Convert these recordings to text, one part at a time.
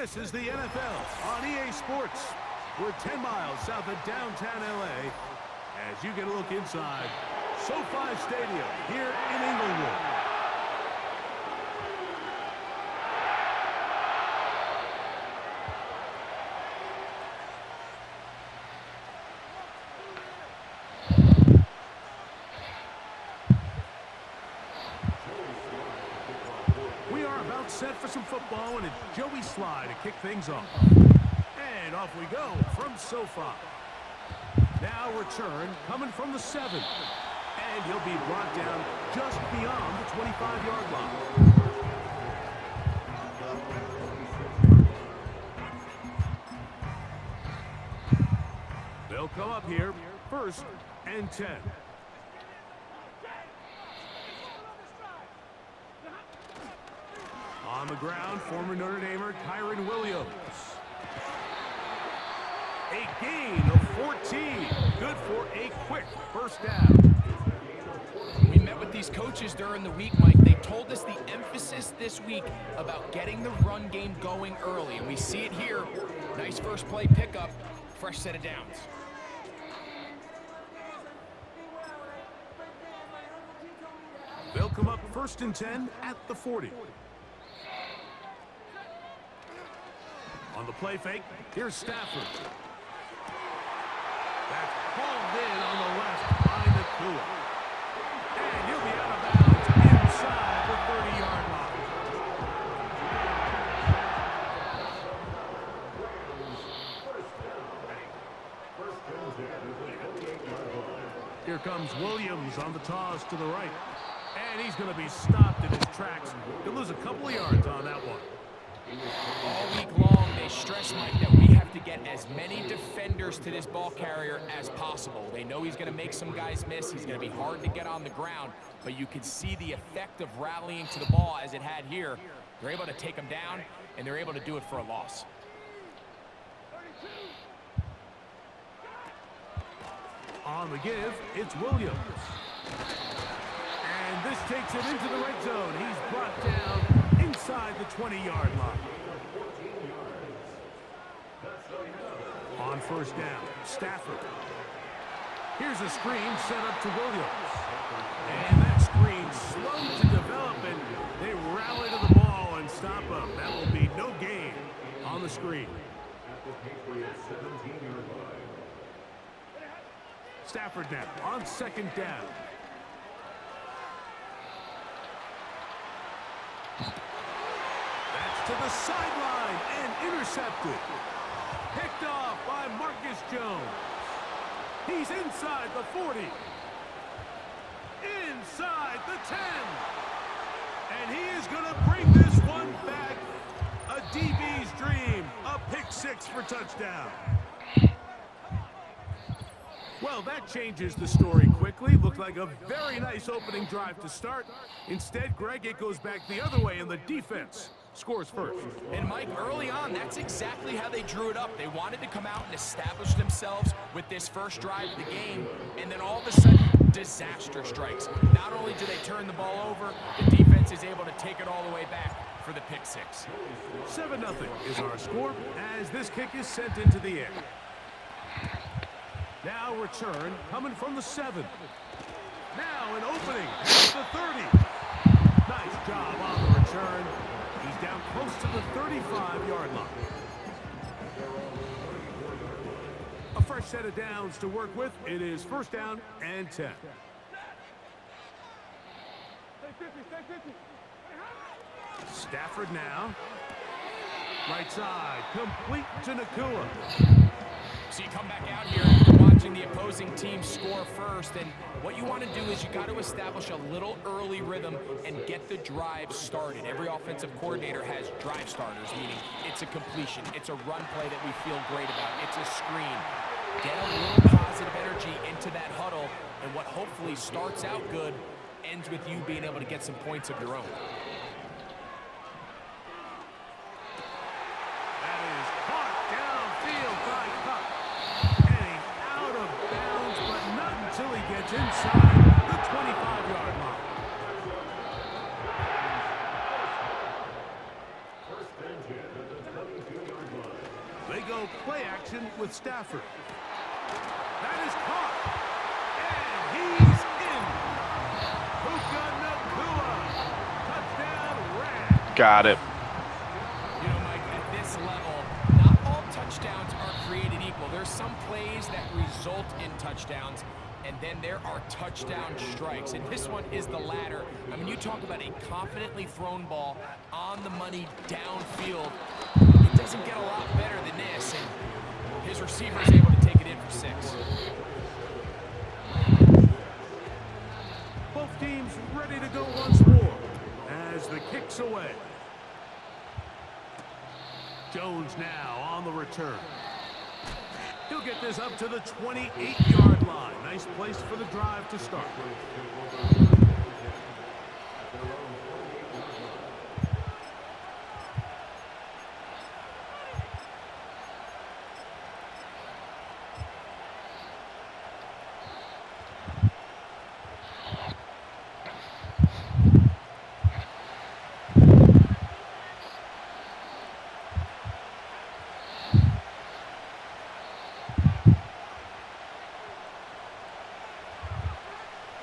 This is the NFL on EA Sports. We're 10 miles south of downtown LA as you get a look inside SoFi Stadium here in Inglewood. Set for some football, and it's Joey Sly to kick things off. And off we go from SoFi. Now return coming from the 7. And he'll be brought down just beyond the 25-yard line. They'll come up here, 1st and 10. On the ground, former Notre Damer Kyron Williams. A gain of 14. Good for a quick first down. We met with these coaches during the week, Mike. They told us the emphasis this week about getting the run game going early. And we see it here. Nice first play pickup. Fresh set of downs. They'll come up 1st and 10 at the 40. On the play fake, here's Stafford. That's hauled in on the left by Nakua. And he'll be out of bounds inside the 30-yard line. Here comes Williams on the toss to the right. And he's going to be stopped in his tracks. He'll lose a couple of yards on that one. All week long, they stress, Mike, that we have to get as many defenders to this ball carrier as possible. They know he's going to make some guys miss. He's going to be hard to get on the ground, but you can see the effect of rallying to the ball as it had here. They're able to take him down, and they're able to do it for a loss. On the give, it's Williams. And this takes him into the red zone. He's brought down inside the 20-yard line. On 1st down, Stafford. Here's a screen set up to Williams. And that screen slow to develop, and they rally to the ball and stop him. That will be no gain on the screen. Stafford now on 2nd down. That's to the sideline and intercepted. Picked off by Marcus Jones. He's inside the 40. Inside the 10. And he is going to bring this one back. A DB's dream. A pick 6 for touchdown. Well, that changes the story quickly. Looked like a very nice opening drive to start. Instead, Greg, it goes back the other way, and the defense scores first. And Mike, early on, that's exactly how they drew it up. They wanted to come out and establish themselves with this first drive of the game, and then all of a sudden, disaster strikes. Not only do they turn the ball over, the defense is able to take it all the way back for the pick 6. 7-0 is our score as this kick is sent into the air. Now return coming from the 7. Now an opening at the 30. Nice job on the return. He's down close to the 35-yard line. A fresh set of downs to work with. It is 1st down and 10. Stafford now. Right side, complete to Nakua. So you come back out here after watching the opposing team score first, and what you want to do is you got to establish a little early rhythm and get the drive started. Every offensive coordinator has drive starters, meaning it's a completion, it's a run play that we feel great about, it's a screen. Get a little positive energy into that huddle, and what hopefully starts out good ends with you being able to get some points of your own. Inside the 25-yard line. They go play action with Stafford. That is caught. And he's in. Puka Nakua. Touchdown, Rams. Got it. You know, Mike, at this level, not all touchdowns are created equal. There's some plays that result in touchdowns, and then there are touchdown strikes. And this one is the latter. I mean, you talk about a confidently thrown ball on the money downfield. It doesn't get a lot better than this, and his receiver is able to take it in for 6. Both teams ready to go once more as the kick's away. Jones now on the return. He'll get this up to the 28-yard line. Nice place for the drive to start.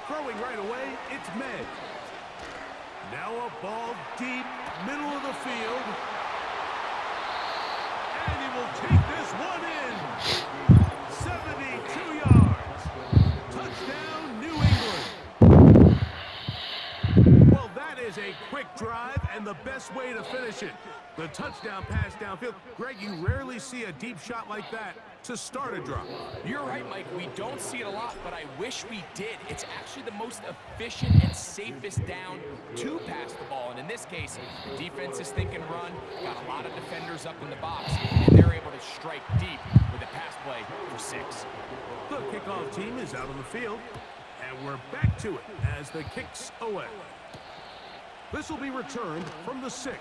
Throwing right away, it's Med. Now a ball deep, middle of the field. And he will take this one in. 72 yards. Touchdown, New England. Well, that is a quick drive and the best way to finish it. The touchdown pass downfield. Greg, you rarely see a deep shot like that to start a drive. You're right, Mike. We don't see it a lot, but I wish we did. It's actually the most efficient and safest down to pass the ball. And in this case, the defense is thinking run, got a lot of defenders up in the box, and they're able to strike deep with a pass play for 6. The kickoff team is out on the field, and we're back to it as the kick's away. This will be returned from the 6.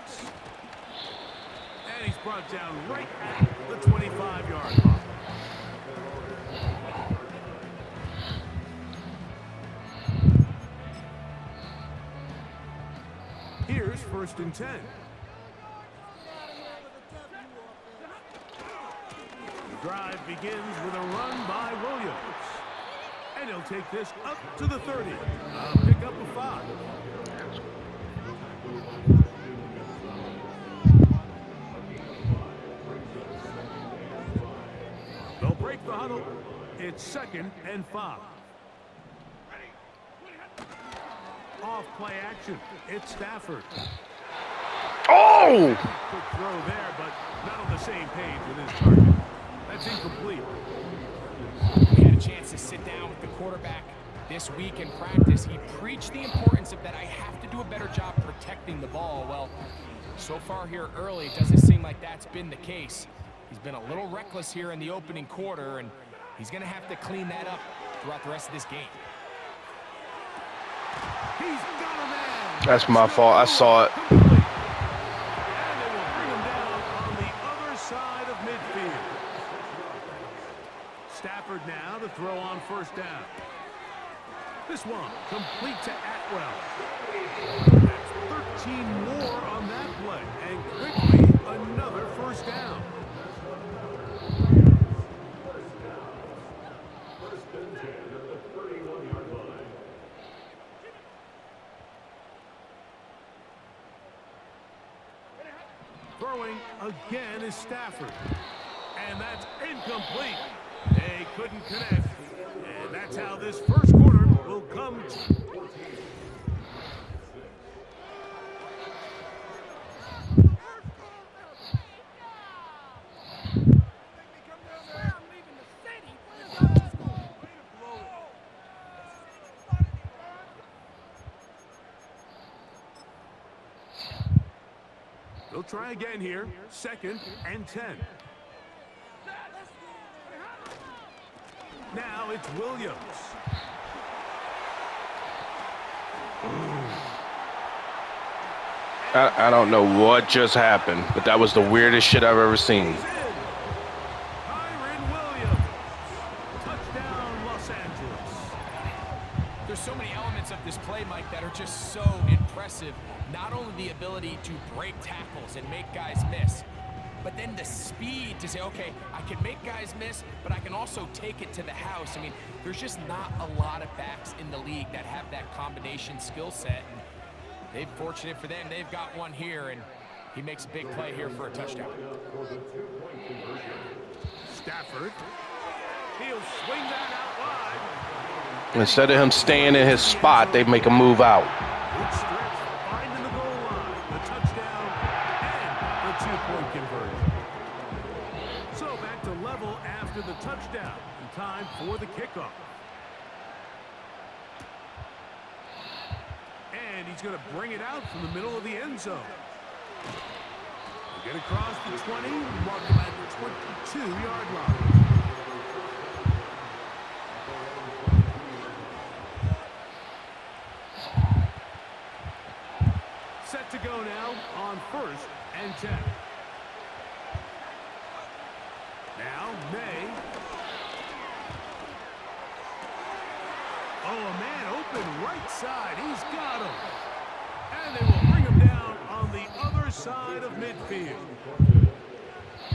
And he's brought down right at the 25-yard line. Here's 1st and 10. The drive begins with a run by Williams. And he'll take this up to the 30. Pick up a 5. They'll break the huddle. It's 2nd and 5. Off play action. It's Stafford. Oh! Quick throw there, but not on the same page with his target. That's incomplete. We had a chance to sit down with the quarterback this week in practice. He preached the importance of that I have to do a better job protecting the ball. Well, so far here early, it doesn't seem like that's been the case. He's been a little reckless here in the opening quarter, and he's going to have to clean that up throughout the rest of this game. He's got a man. That's my fault. I saw it. And they will bring him down on the other side of midfield. Stafford now to throw on 1st down. This one complete to Atwell. That's 13 more on that play, and quickly another 1st down. Throwing again is Stafford. And that's incomplete. They couldn't connect. And that's how this 1st quarter will come to. They'll try again here. 2nd and 10. Now it's Williams. I don't know what just happened, but that was the weirdest shit I've ever seen. Touchdown, Los Angeles. There's so many elements of this play, Mike, that are just so impressive. Not only the ability to break tackles and make guys miss, but then the speed to say, okay, I can make guys miss, but I can also take it to the house. I mean, there's just not a lot of backs in the league that have that combination skill set. And fortunate for them, they've got one here, and he makes a big play here for a touchdown. Stafford. He'll swing that out wide. Instead of him staying in his spot, they make a move out. Good stretch, finding the goal line, the touchdown, and the two-point conversion. So back to level after the touchdown, and time for the kickoff. And he's going to bring it out from the middle of the end zone. Get across the 20, mark him at the 22-yard line. Set to go now on 1st and 10. Now, May. Oh, a man open right side. He's got him. And they will bring him down on the other side of midfield.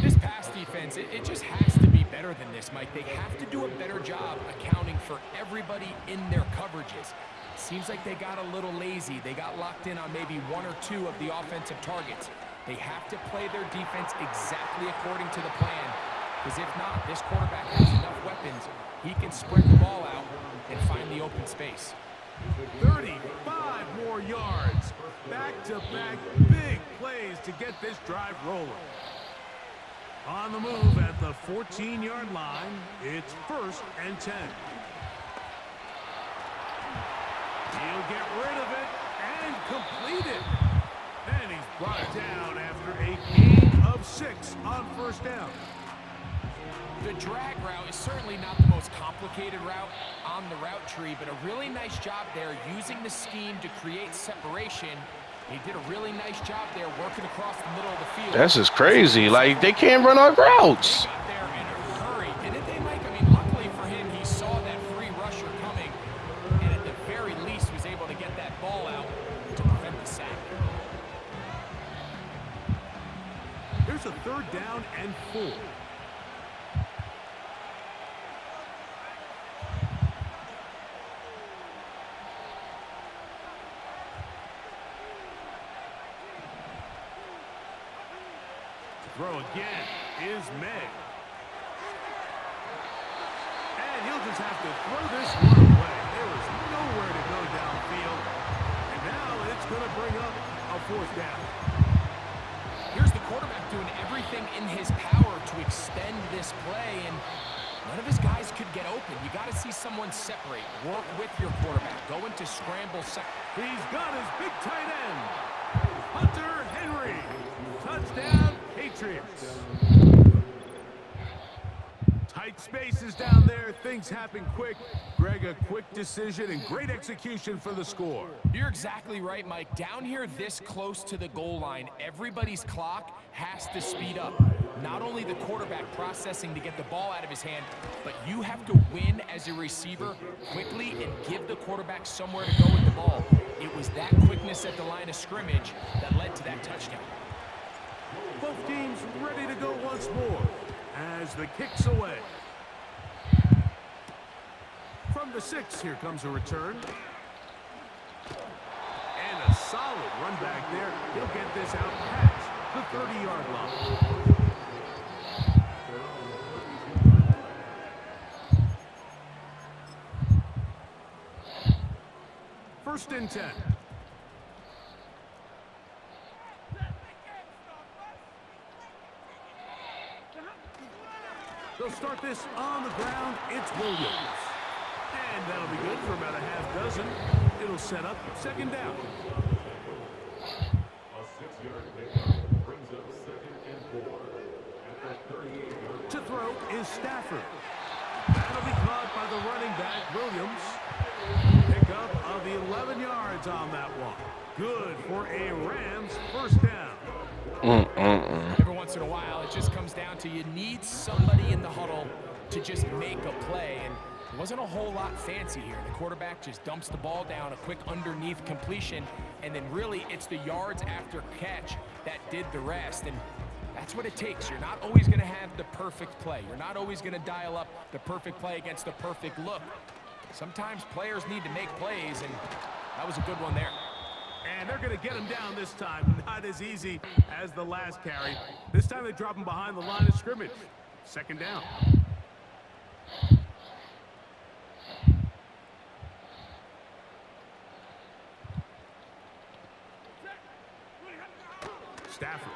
This pass defense, it just has to be better than this, Mike. They have to do a better job accounting for everybody in their coverages. Seems like they got a little lazy. They got locked in on maybe one or two of the offensive targets. They have to play their defense exactly according to the plan, because if not, this quarterback has enough weapons. He can spread the ball out and find the open space. 35 more yards. Back-to-back big plays to get this drive rolling. On the move at the 14-yard line, it's 1st and 10. He'll get rid of it and complete it. And he's brought down after a gain of 6 on 1st down. The drag route is certainly not the most complicated route on the route tree, but a really nice job there using the scheme to create separation. He did a really nice job there working across the middle of the field. This is crazy. Like, they can't run our routes. Got there in a hurry, didn't they, Mike? I mean, luckily for him, he saw that free rusher coming, and at the very least was able to get that ball out to prevent the sack. Here's a 3rd down and 4. Throw again is May. And he'll just have to throw this one away. There was nowhere to go downfield. And now it's going to bring up a 4th down. Here's the quarterback doing everything in his power to extend this play, and none of his guys could get open. You got to see someone separate. Work with your quarterback. Go into scramble. He's got his big tight end, Hunter Henry. Touchdown, Patriots. Tight spaces down there. Things happen quick. Greg, a quick decision and great execution for the score. You're exactly right, Mike. Down here this close to the goal line, everybody's clock has to speed up. Not only the quarterback processing to get the ball out of his hand, but you have to win as a receiver quickly and give the quarterback somewhere to go with the ball. It was that quickness at the line of scrimmage that led to that touchdown. Both teams ready to go once more as the kick's away. From the 6, here comes a return. And a solid run back there. He'll get this out past the 30-yard line. 1st and 10. They'll start this on the ground. It's Williams. And that'll be good for about a half dozen. It'll set up 2nd down. A 6-yard pickup brings up 2nd and 4 at the 38-yard. To throw is Stafford. That'll be caught by the running back, Williams. Pickup of 11 yards on that one. Good for a Rams 1st down. Every once in a while, it just comes down to you need somebody in the huddle to just make a play, and it wasn't a whole lot fancy here. The quarterback just dumps the ball down, a quick underneath completion, and then really it's the yards after catch that did the rest. And That's what it takes. You're not always going to have the perfect play. You're not always going to dial up the perfect play against the perfect look. Sometimes players need to make plays, and that was a good one there. And they're going to get him down this time. Not as easy as the last carry. This time they drop him behind the line of scrimmage. Second down. Stafford.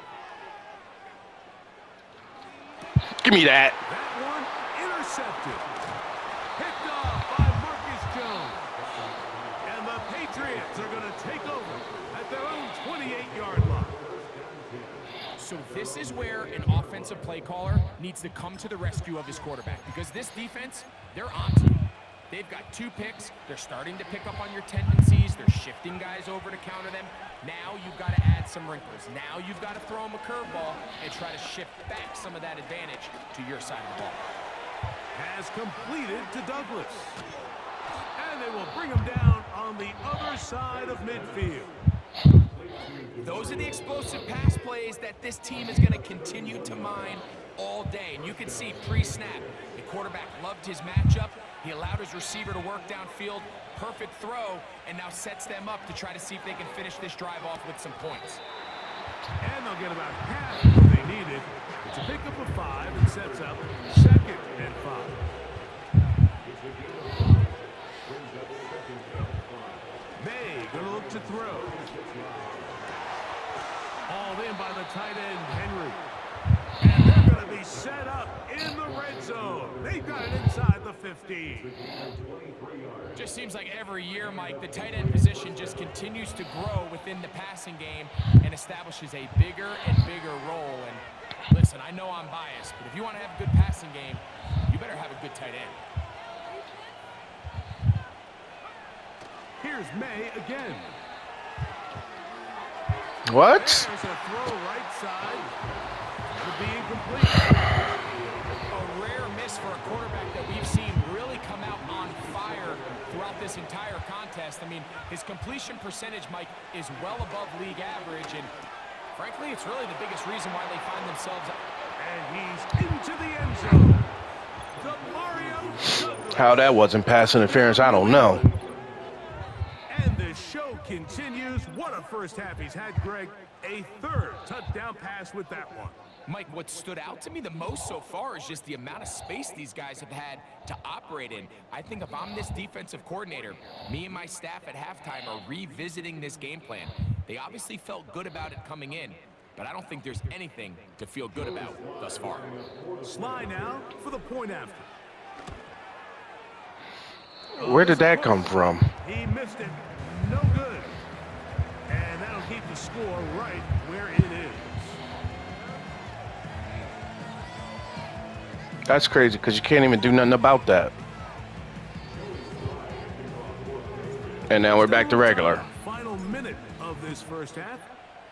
Give me that. That one intercepted. Picked off by Marcus Jones. And the Patriots are going to take over at their own 28-yard line. So this is where an offensive play caller needs to come to the rescue of his quarterback, because this defense, they're on to you. They've got 2 picks. They're starting to pick up on your tendencies. They're shifting guys over to counter them. Now you've got to add some wrinkles. Now you've got to throw them a curveball and try to shift back some of that advantage to your side of the ball. Has completed to Douglas. And they will bring him down on the other side of midfield. Those are the explosive pass plays that this team is going to continue to mine all day. And you can see pre-snap, the quarterback loved his matchup. He allowed his receiver to work downfield. Perfect throw, and now sets them up to try to see if they can finish this drive off with some points. And they'll get about half of what they needed. It's a pickup of 5 and sets up 2nd and 5. May gonna look to throw. Hauled in by the tight end, Henry. And they're gonna be set up in the red zone. They've got it inside the 15. Just seems like every year, Mike, the tight end position just continues to grow within the passing game and establishes a bigger and bigger role. And listen, I know I'm biased, but if you want to have a good passing game, you better have a good tight end. Here's May again. What? There's a throw right side. It'll be incomplete. A rare miss for a quarterback that we've seen really come out on fire throughout this entire contest. I mean, his completion percentage, Mike, is well above league average, and frankly, it's really the biggest reason why they find themselves. And he's into the end zone. Douglas. How that wasn't pass interference, I don't know. And the show continues. What a first half he's had, Greg. A 3rd touchdown pass with that one. Mike, what stood out to me the most so far is just the amount of space these guys have had to operate in. I think if I'm this defensive coordinator, me and my staff at halftime are revisiting this game plan. They obviously felt good about it coming in, but I don't think there's anything to feel good about thus far. Sly now for the point after. Where did that come from? He missed it. No good. And that'll keep the score right where it is. That's crazy because you can't even do nothing about that. And now we're back to regular. Final minute of this first half.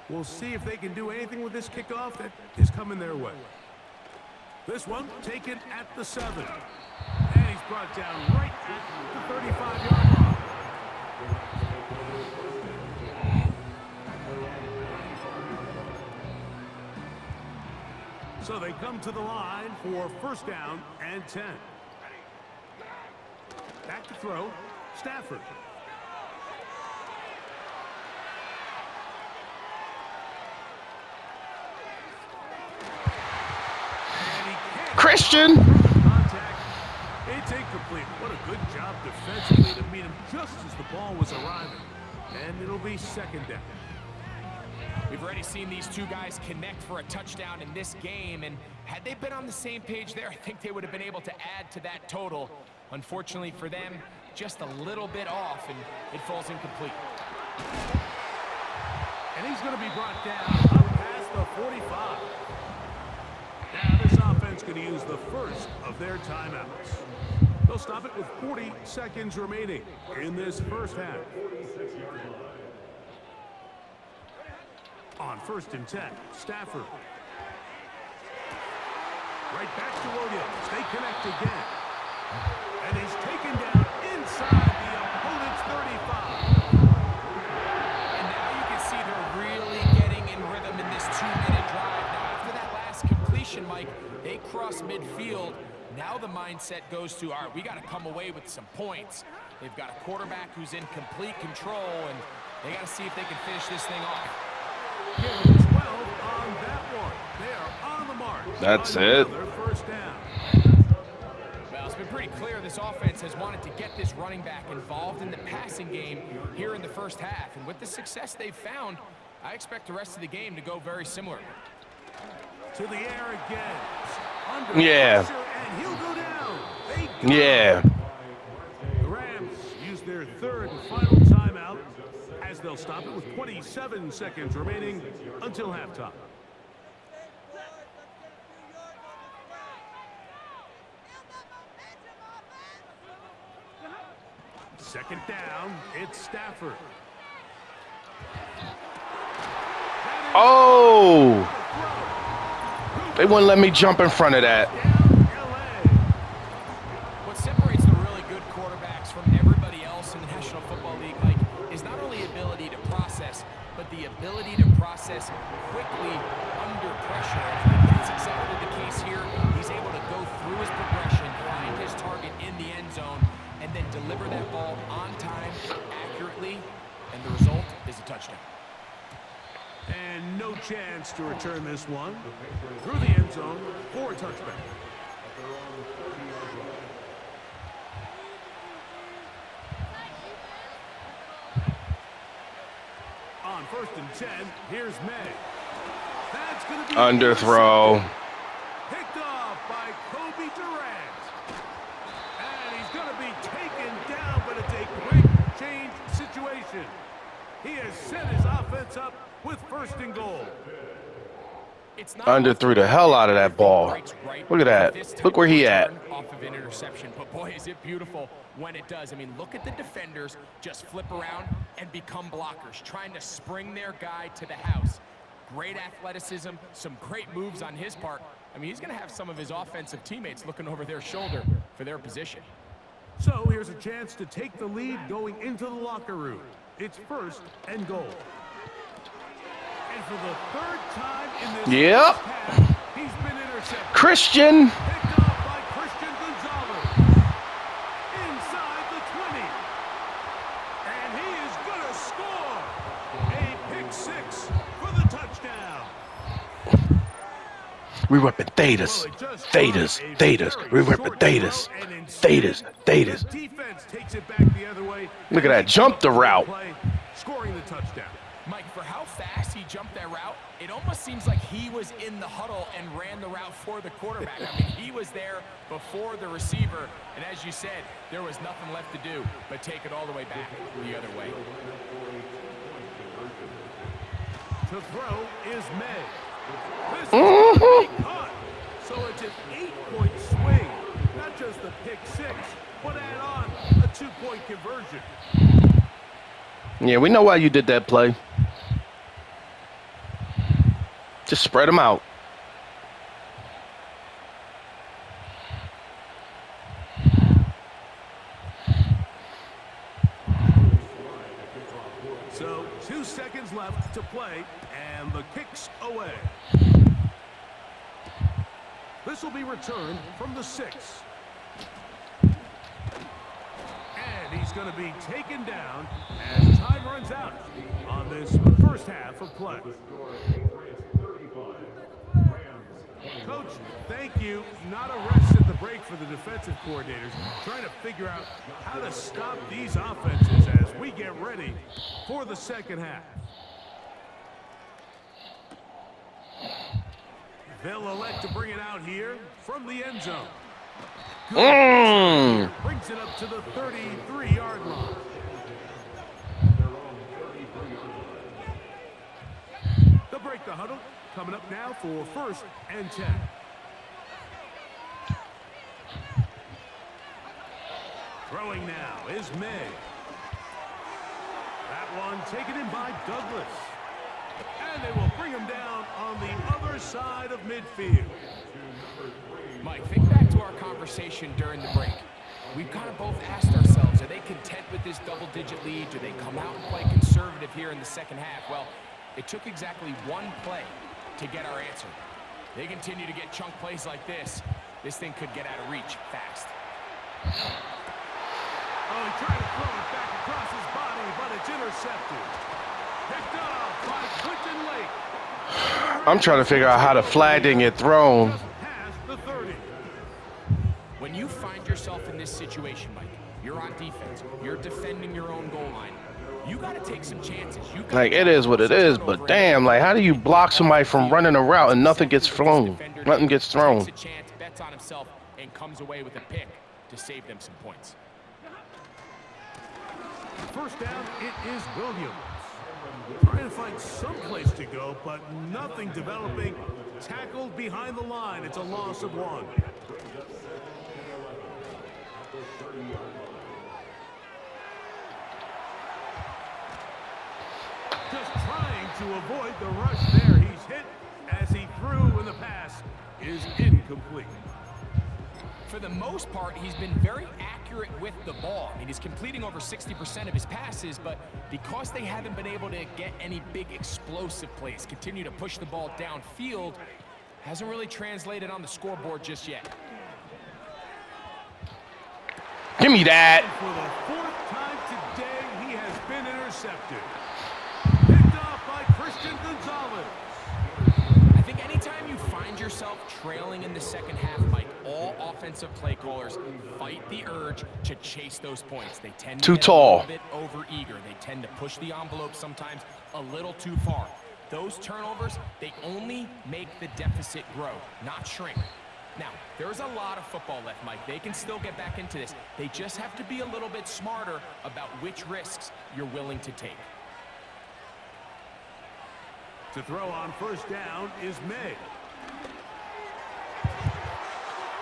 We'll see if they can do anything with this kickoff that is coming their way. This one taken at the 7. And he's brought down right at the 35-yard line. So they come to the line for 1st down and 10. Back to throw, Stafford. Christian! Contact. It's incomplete. What a good job defensively to meet him just as the ball was arriving. And it'll be 2nd down. We've already seen these two guys connect for a touchdown in this game, and had they been on the same page there, I think they would have been able to add to that total. Unfortunately for them, just a little bit off, and it falls incomplete. And he's going to be brought down up past the 45. Now this offense going to use the first of their timeouts. They'll stop it with 40 seconds remaining in this first half. On 1st and 10, Stafford. Right back to Williams. They connect again. And he's taken down inside the opponent's 35. And now you can see they're really getting in rhythm in this 2-minute drive. Now, after that possession, Mike, they cross midfield. Now the mindset goes to, all right, we got to come away with some points. They've got a quarterback who's in complete control, and they got to see if they can finish this thing off. Give it 12 on that one. They are on the mark. That's it. First down. Well, it's been pretty clear this offense has wanted to get this running back involved in the passing game here in the first half. And with the success they've found, I expect the rest of the game to go very similar. To the air again. Under Yeah. pressure, and he'll go down. They got Yeah. him. The Rams use their third and final timeout as they'll stop it with 27 seconds remaining until halftime. Second down, it's Stafford. Oh! They wouldn't let me jump in front of that. What separates the really good quarterbacks from everybody else in the National Football League, Mike, is not only ability to process, but the ability to process quickly under pressure. And I think that's exactly the case here. He's able to go through his progression, find his target in the end zone, and then deliver that ball on time, accurately, and the result is a touchdown. And no chance to return this one through the end zone for a touchback. On 1st and 10, here's May. That's going to be Underthrow. picked off by Kobe Durant. And he's going to be taken down, but it's a quick change situation. He has set his offense up with 1st and goal. Underthrew the hell out of that ball. Look at that. Look where he at. Off of an interception, but boy, is it beautiful when it does. I mean, look at the defenders just flip around and become blockers, trying to spring their guy to the house. Great athleticism, some great moves on his part. I mean, he's going to have some of his offensive teammates looking over their shoulder for their position. So here's a chance to take the lead going into the locker room. It's 1st and goal. And for the 3rd time in this Yep. half, he's been intercepted. Christian. Picked off by Christian Gonzalez. Inside the 20. And he is going to score. A pick 6 for the touchdown. We repping Thetas. Thetas. Thetas. We repping Thetas. Thetas. Thetas. The defense takes it back the other way. Look at that. Jump the route. Scoring the touchdown. Mike, for how fast he jumped that route, it almost seems like he was in the huddle and ran the route for the quarterback. I mean, he was there before the receiver, and as you said, there was nothing left to do but take it all the way back the other way. To throw is May. This is going to be caught. So it's an 8-point swing. Not just the pick 6, but add on a 2-point conversion. Yeah, we know why you did that play. Just spread them out. So 2 seconds left to play, and the kick's away. This will be returned from the 6. And he's going to be taken down as time runs out on this first half of play. Coach, thank you. Not a rest at the break for the defensive coordinators, trying to figure out how to stop these offenses as we get ready for the second half. They'll elect to bring it out here from the end zone. Brings it up to the 33-yard line. They'll break the huddle. Coming up now for 1st and 10. Throwing now is May. That one taken in by Douglas. And they will bring him down on the other side of midfield. Mike, think back to our conversation during the break. We've kind of both asked ourselves, are they content with this double-digit lead? Do they come out and play conservative here in the second half? Well, it took exactly one play to get our answer. They continue to get chunk plays like this. This thing could get out of reach fast. Oh, he tried to throw it back across his body, but it's intercepted. Picked up by Clinton Lake. I'm trying to figure out how the flag didn't get thrown. Just past the 30. When you find yourself in this situation, Mike, you're on defense, you're defending your own goal line, you got to take some chances. Like, it is what it is, but damn, like, how do you block somebody from running a route and nothing gets thrown? Nothing gets thrown. Takes a chance, bets on himself, and comes away with a pick to save them some points. First down, it is Williams. Trying to find some place to go, but nothing developing. Tackled behind the line. It's a loss of 1. Just trying to avoid the rush there. He's hit as he threw, and the pass is incomplete. For the most part, he's been very accurate with the ball. I mean, he's completing over 60% of his passes, but because they haven't been able to get any big explosive plays, continue to push the ball downfield, hasn't really translated on the scoreboard just yet. Give me that. And for the 4th time today, he has been intercepted. Picked off by Christian Gonzalez. I think anytime you find yourself trailing in the second half, Mike, all offensive play callers fight the urge to chase those points. They tend to get a little bit over-eager. They tend to push the envelope sometimes a little too far. Those turnovers, they only make the deficit grow, not shrink. Now, there's a lot of football left, Mike. They can still get back into this. They just have to be a little bit smarter about which risks you're willing to take. To throw on first down is May.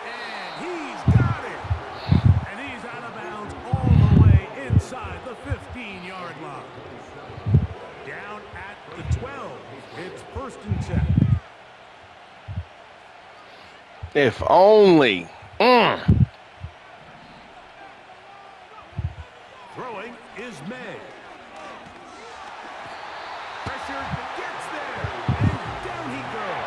And he's got it. And he's out of bounds all the way inside the 15-yard line. Down at the 12. It's 1st and 10. If only. Throwing is May. Pressure gets there, and down he goes.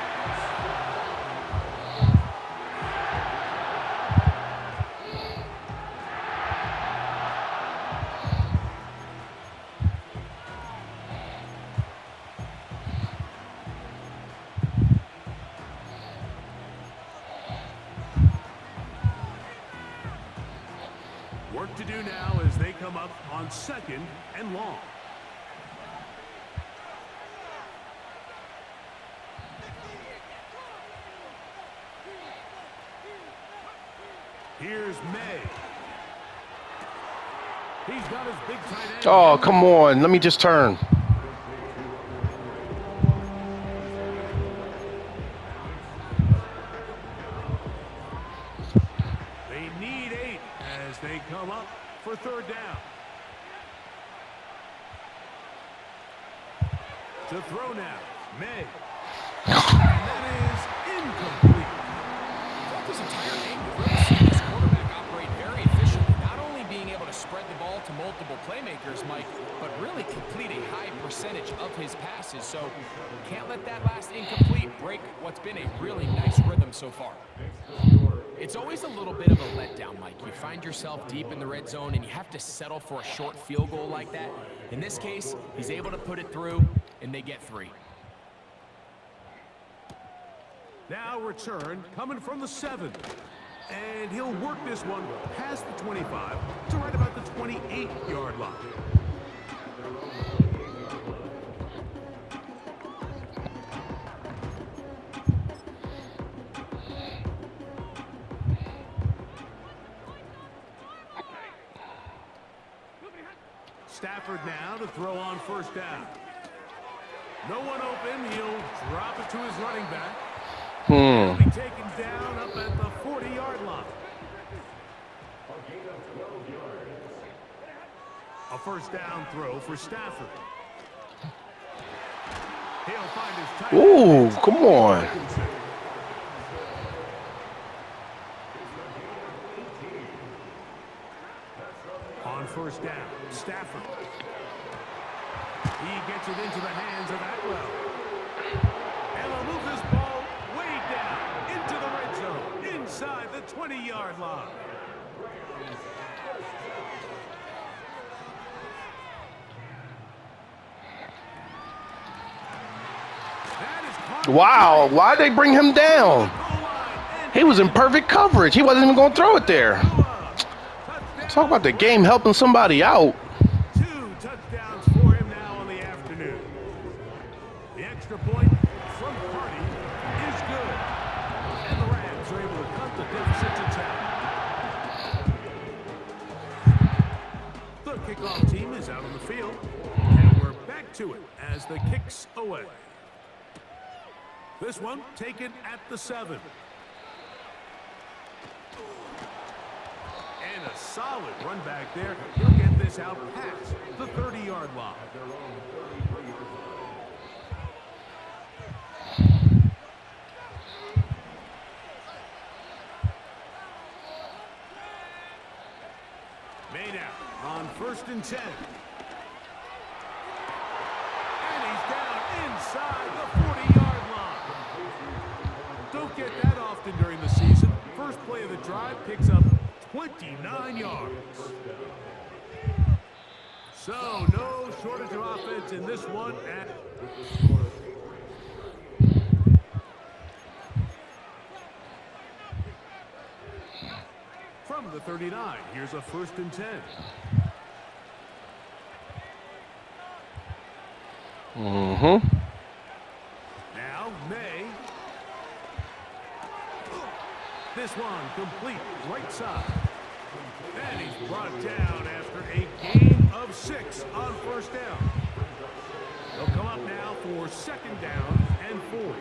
Work to do now as they come up on 2nd and long. Here's May. He's got his big tight end. Oh, come on. Let me just turn. They need 8 as they come up for 3rd down. To throw now, May. And that is incomplete. Throughout this entire game, we've really seen this quarterback operate very efficiently, not only being able to spread the ball to multiple playmakers, Mike, but really complete a high percentage of his passes. So can't let that last incomplete break what's been a really nice rhythm so far. It's always a little bit of a letdown, Mike. You find yourself deep in the red zone and you have to settle for a short field goal like that. In this case, he's able to put it through and they get 3. Now return coming from the 7. And he'll work this one past the 25 to right about the 28-yard line. Stafford now to throw on first down. No one open. He'll drop it to his running back. He'll be taken down up at the 40-yard line. A first down throw for Stafford. He'll find his tight end. Ooh, come on. On first down, Stafford. He gets it into the hands of Atwell. And they'll move this ball way down. 20-yard line. Wow, why'd they bring him down? He was in perfect coverage. He wasn't even going to throw it there. Talk about the game helping somebody out. 2 touchdowns for him now on the afternoon. The extra point from Party is good. And the Rams are able to cut the deficit to 10. The kickoff team is out on the field. And we're back to it as the kick's away. This one taken at the 7. And a solid run back there. He'll get this out past the 30-yard line. Made out on 1st and 10. And he's down inside the 40-yard line. Don't get that often during the season. First play of the drive picks up 29 yards. So, no shortage of offense in this one. From the 39, here's a 1st and 10. Now, May. This one complete right side. And he's brought down after a gain of 6 on 1st down. They'll come up now for 2nd down and 4.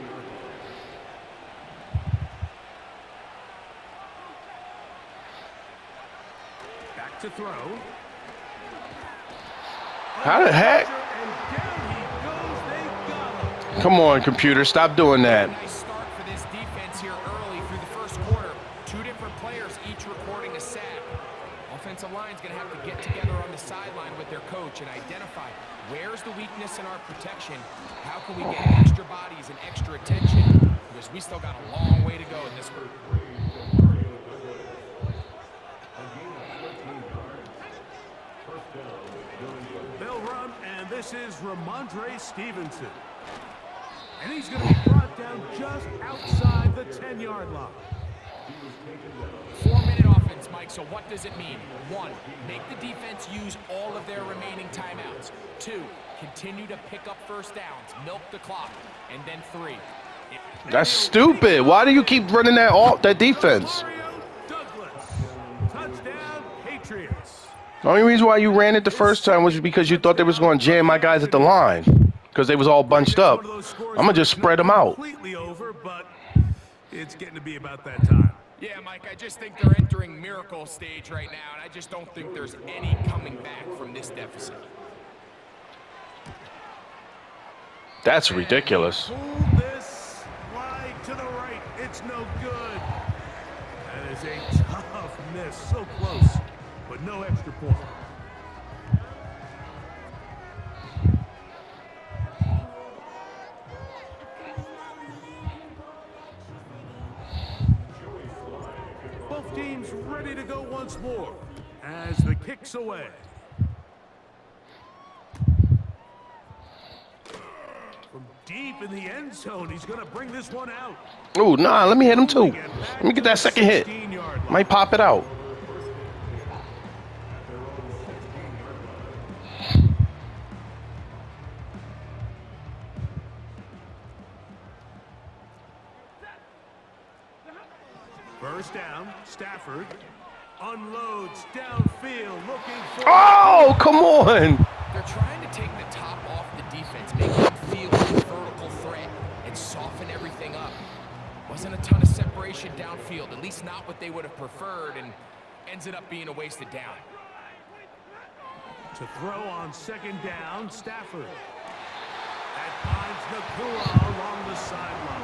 Back to throw. How the heck? And down he goes. They got him. Come on, computer, stop doing that. Nice start for this defense here early through the first quarter. 2 different players each recording a sack. Offensive line's going to have to get together on the sideline with their coach and identify where's the weakness in our protection. How can we get extra bodies and extra attention? Because we still got a long way to go in this group. They'll run, and this is Ramondre Stevenson. And he's going to be brought down just outside the 10-yard line. 4-minute offense, Mike, so what does it mean? 1, make the defense use all of their remaining timeouts. 2, continue to pick up 1st downs, milk the clock. And then 3. That's stupid. Why do you keep running that defense? Douglas. Touchdown, Patriots. The only reason why you ran it the first time was because you thought they was going to jam my guys at the line because they was all bunched up. I'm going to just spread them out. Completely over, but it's getting to be about that time. Yeah, Mike, I just think they're entering miracle stage right now, and I just don't think there's any coming back from this deficit. That's ridiculous. Pull this wide to the right. It's no good. That is a tough miss. So close, but no extra point. Both teams ready to go once more as the kick's away. From deep in the end zone, he's going to bring this one out. Ooh, nah, let me hit him too. Let me get that second hit. Might pop it out. First down, Stafford unloads downfield, looking for... Oh, come on. They're trying to take the top off the defense, make them feel a vertical threat, and soften everything up. Wasn't a ton of separation downfield, at least not what they would have preferred, and ends it up being a wasted down. To throw on 2nd down, Stafford. That finds Nakua along the sideline.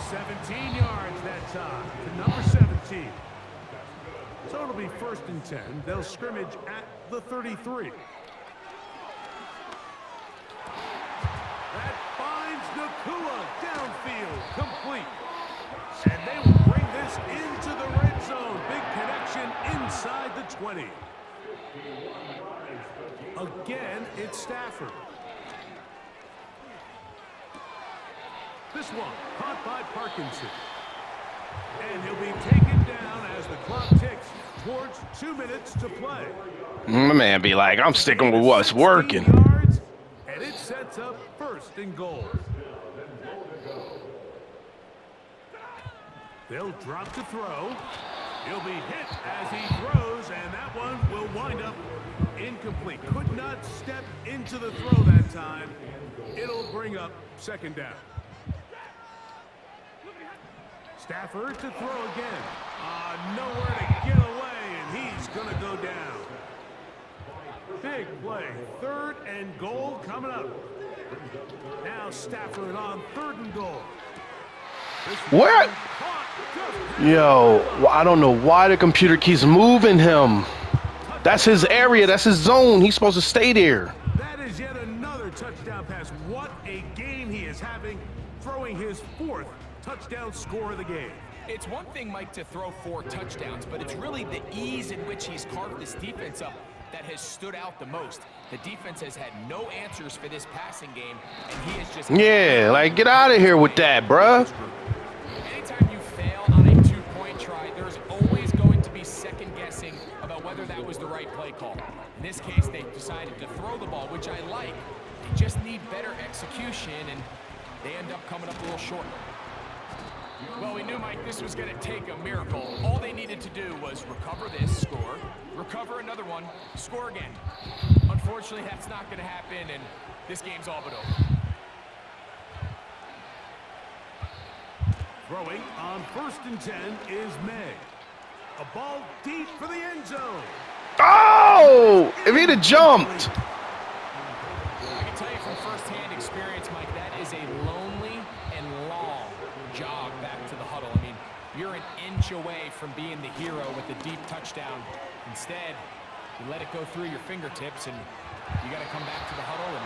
17 yards that time to number 17. So it'll be 1st and 10. They'll scrimmage at the 33. That finds Nakua downfield, complete. And they will bring this pass into the red zone. Big connection inside the 20. Again, it's Stafford. This one caught by Parkinson. And he'll be taken down as the clock ticks towards 2 minutes to play. My man be like, I'm sticking with what's 16 working. yards, and it sets up first and goal. They'll drop to throw. He'll be hit as he throws, and that one will wind up incomplete. Could not step into the throw that time. It'll bring up second down. Stafford to throw again. Nowhere to get away, and he's going to go down. Big play. 3rd and goal coming up. Now Stafford on 3rd and goal. Where? Yo, I don't know why the computer keeps moving him. That's his area. That's his zone. He's supposed to stay there. That is yet another touchdown pass. What a game he is having, throwing his 4th touchdown score of the game. It's one thing, Mike, to throw 4 touchdowns, but it's really the ease in which he's carved this defense up that has stood out the most. The defense has had no answers for this passing game, and he is just... Yeah, like, get out of here with that, bruh. Anytime you fail on a 2-point try, there's always going to be second guessing about whether that was the right play call. In this case, they decided to throw the ball, which I like. They just need better execution, and they end up coming up a little short. Well, we knew, Mike, this was going to take a miracle. All they needed to do was recover this, score, recover another one, score again. Unfortunately, that's not going to happen, and this game's all but over. Throwing on 1st and 10 is May. A ball deep for the end zone. Oh! If he'd have jumped. I can tell you from firsthand experience, Mike, that is a lonely and long jog back to the huddle. I mean, you're an inch away from being the hero with a deep touchdown. Instead, you let it go through your fingertips, and you got to come back to the huddle and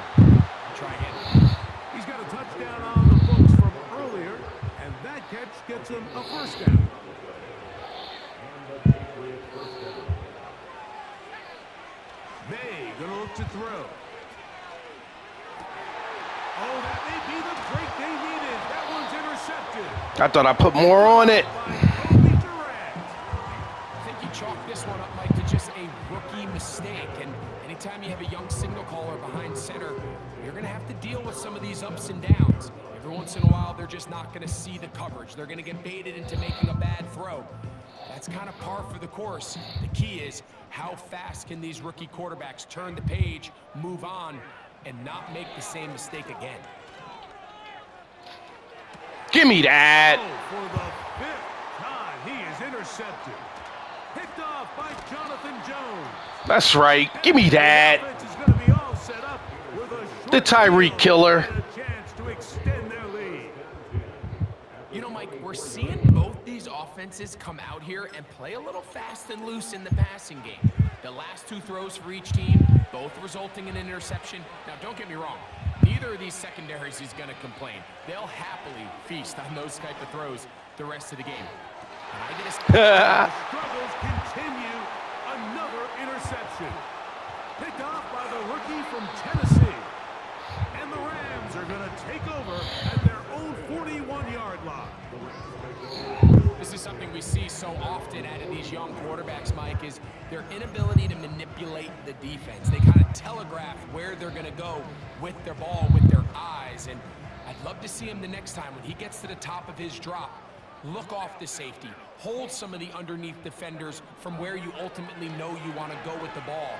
try again. He's got a touchdown on the books from earlier, and that catch gets him a 1st down. May gonna look to throw. Oh, that may be the break they needed. That one's intercepted. I thought I put more on it. I think you chalk this one up, Mike, to just a rookie mistake. And anytime you have a young signal caller behind center, you're going to have to deal with some of these ups and downs. Every once in a while, they're just not going to see the coverage. They're going to get baited into making a bad throw. That's kind of par for the course. The key is, how fast can these rookie quarterbacks turn the page, move on, and not make the same mistake again? Give me that. Oh, for the 5th time, he is intercepted. Picked off by Jonathan Jones. That's right. Give me that. The offense is going to be all set up with a short The Tyreek field killer. and a chance to extend their lead. You know, Mike, we're seeing both these offenses come out here and play a little fast and loose in the passing game. The last 2 throws for each team, both resulting in an interception. Now, don't get me wrong. Neither of these secondaries is going to complain. They'll happily feast on those type of throws the rest of the game. And I get The struggles continue. Another interception. Picked off by the rookie from Tennessee. And the Rams are going to take over at their own 41-yard line. This is something we see so often out of these young quarterbacks, Mike, is their inability to manipulate the defense. They kind of telegraph where they're going to go with their ball, with their eyes. And I'd love to see him the next time when he gets to the top of his drop. Look off the safety. Hold some of the underneath defenders from where you ultimately know you want to go with the ball.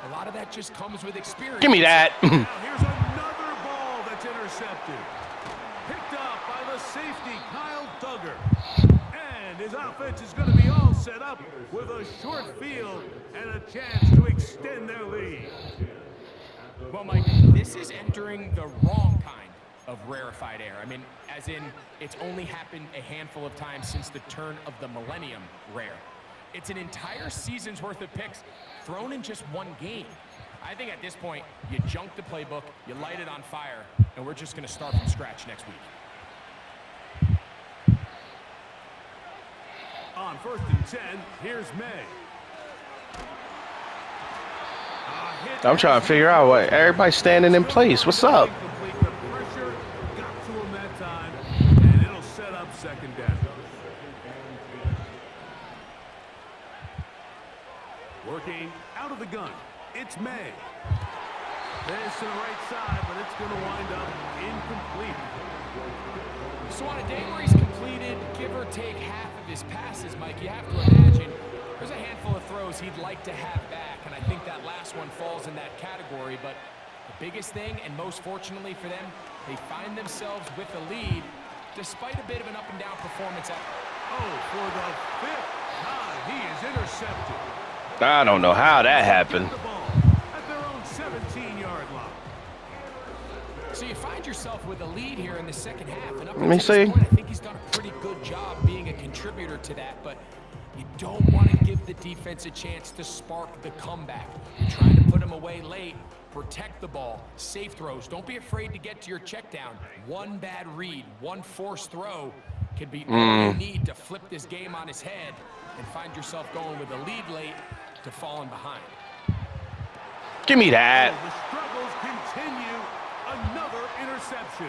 A lot of that just comes with experience. Give me that. Now here's another ball that's intercepted. Picked off by the safety, Kyle Duggar. And his offense is going to be all set up with a short field and a chance to extend their lead. Well, Mike, this is entering the wrong kind of rarefied air. I mean, as in, it's only happened a handful of times since the turn of the millennium rare. It's an entire season's worth of picks thrown in just one game. I think at this point, you junk the playbook, you light it on fire, and we're just going to start from scratch next week. On 1st and 10, here's May. I'm trying to figure out what everybody's standing in place. What's up? The pressure got to him that time, and it'll set up 2nd down. Working out of the gun, it's May. This to the right side, but it's going to wind up incomplete. So on a day where he's completed, give or take half of his passes, Mike, you have to imagine there's a handful of throws he'd like to have back, and I think that last one falls in that category. But the biggest thing, and most fortunately for them, they find themselves with the lead despite a bit of an up-and-down performance. Oh, for the 5th time, he is intercepted. I don't know how that happened. The ball at their own 17-yard line. So you find yourself with a lead here in the 2nd half, and up Let me until this see. point, I think he's done a pretty good job being a contributor to that, but you don't want to give the defense a chance to spark the comeback. You're trying to put him away late, protect the ball, safe throws. Don't be afraid to get to your check down. One bad read, one forced throw could be all you need to flip this game on its head and find yourself going with a lead late to falling behind. Give me that. The struggles continue. Another interception.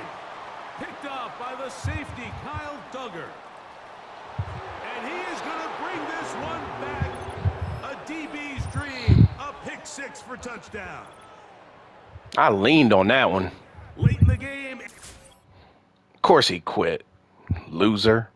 Picked up by the safety, Kyle Duggar. And he is going to bring this one back. A DB's dream. A pick 6 for touchdown. I leaned on that one. Late in the game. Of course he quit. Loser.